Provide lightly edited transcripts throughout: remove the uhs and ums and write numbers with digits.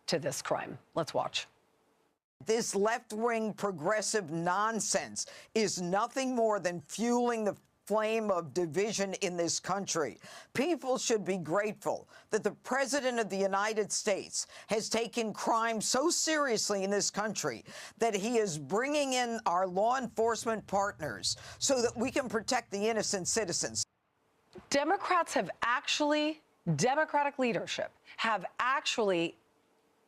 to this crime. Let's watch. This left-wing progressive nonsense is nothing more than fueling the flame of division in this country. People should be grateful that the President of the United States has taken crime so seriously in this country that he is bringing in our law enforcement partners so that we can protect the innocent citizens. Democratic leadership have actually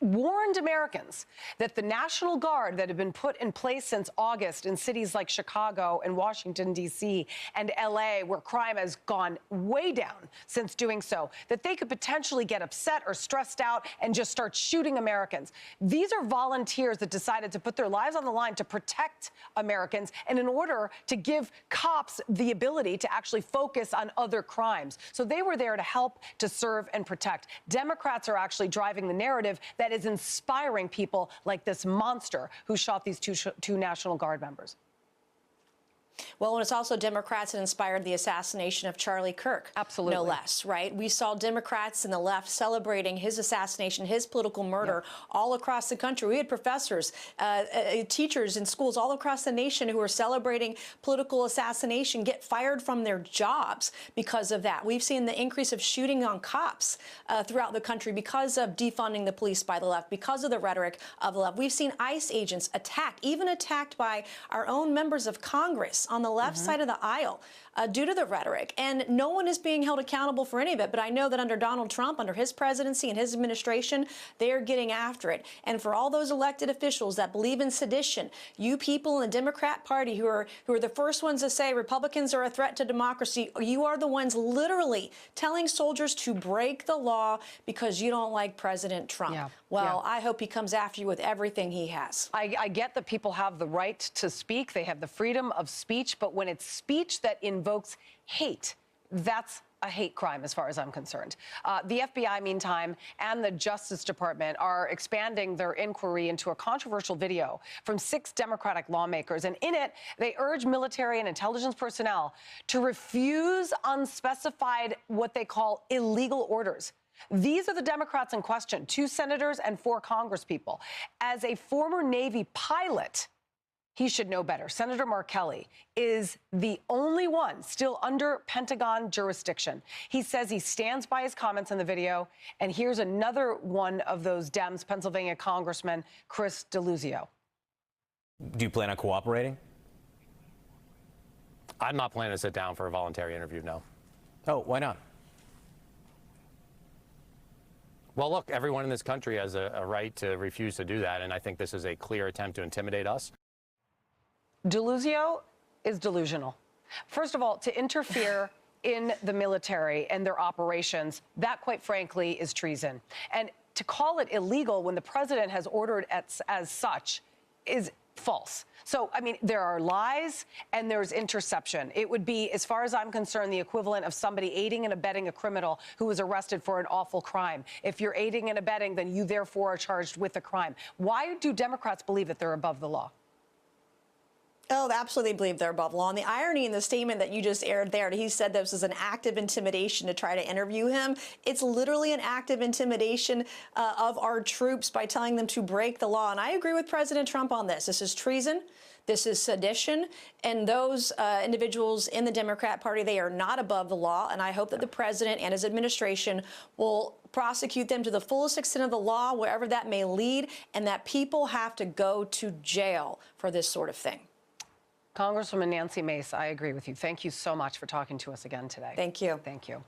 warned Americans that the National Guard that had been put in place since August in cities like Chicago and Washington, D.C. and L.A., where crime has gone way down since doing so, that they could potentially get upset or stressed out and just start shooting Americans. These are volunteers that decided to put their lives on the line to protect Americans and in order to give cops the ability to actually focus on other crimes. So they were there to help, to serve, and protect. Democrats are actually driving the narrative that is inspiring people like this monster who shot these two National Guard members. Well, and it's also Democrats that inspired the assassination of Charlie Kirk. Absolutely. No less, right? We saw Democrats and the left celebrating his assassination, his political murder all across the country. We had professors, teachers in schools all across the nation who were celebrating political assassination get fired from their jobs because of that. We've seen the increase of shooting on cops throughout the country because of defunding the police by the left, because of the rhetoric of the left. We've seen ICE agents attacked, even attacked by our own members of Congress on the left side of the aisle due to the rhetoric. And no one is being held accountable for any of it. But I know that under Donald Trump, under his presidency and his administration, they are getting after it. And for all those elected officials that believe in sedition, you people in the Democrat Party who are the first ones to say Republicans are a threat to democracy, you are the ones literally telling soldiers to break the law because you don't like President Trump. Well, I hope he comes after you with everything he has. I get that people have the right to speak. They have the freedom of speech. But when it's speech that invokes hate, that's a hate crime as far as I'm concerned. The FBI, meantime, and the Justice Department are expanding their inquiry into a controversial video from 6 Democratic lawmakers. And in it, they urge military and intelligence personnel to refuse unspecified, what they call illegal orders. These are the Democrats in question, 2 senators and 4 congresspeople. As a former Navy pilot, he should know better. Senator Mark Kelly is the only one still under Pentagon jurisdiction. He says he stands by his comments in the video. And here's another one of those Dems, Pennsylvania Congressman Chris DeLuzio. Do you plan on cooperating? I'm not planning to sit down for a voluntary interview, no. Oh, why not? Well, look, everyone in this country has a right to refuse to do that, and I think this is a clear attempt to intimidate us. DeLuzio is delusional. First of all, to interfere in the military and their operations, that, quite frankly, is treason. And to call it illegal when the president has ordered as such is false. So, I mean, there are lies and there's interception. It would be, as far as I'm concerned, the equivalent of somebody aiding and abetting a criminal who was arrested for an awful crime. If you're aiding and abetting, then you therefore are charged with a crime. Why do Democrats believe that they're above the law? Oh, they absolutely believe they're above law. And the irony in the statement that you just aired there, he said this was an act of intimidation to try to interview him. It's literally an act of intimidation of our troops by telling them to break the law. And I agree with President Trump on this. This is treason. This is sedition. And those individuals in the Democrat Party, they are not above the law. And I hope that the president and his administration will prosecute them to the fullest extent of the law, wherever that may lead, and that people have to go to jail for this sort of thing. Congresswoman Nancy Mace, I agree with you. Thank you so much for talking to us again today. Thank you. Thank you.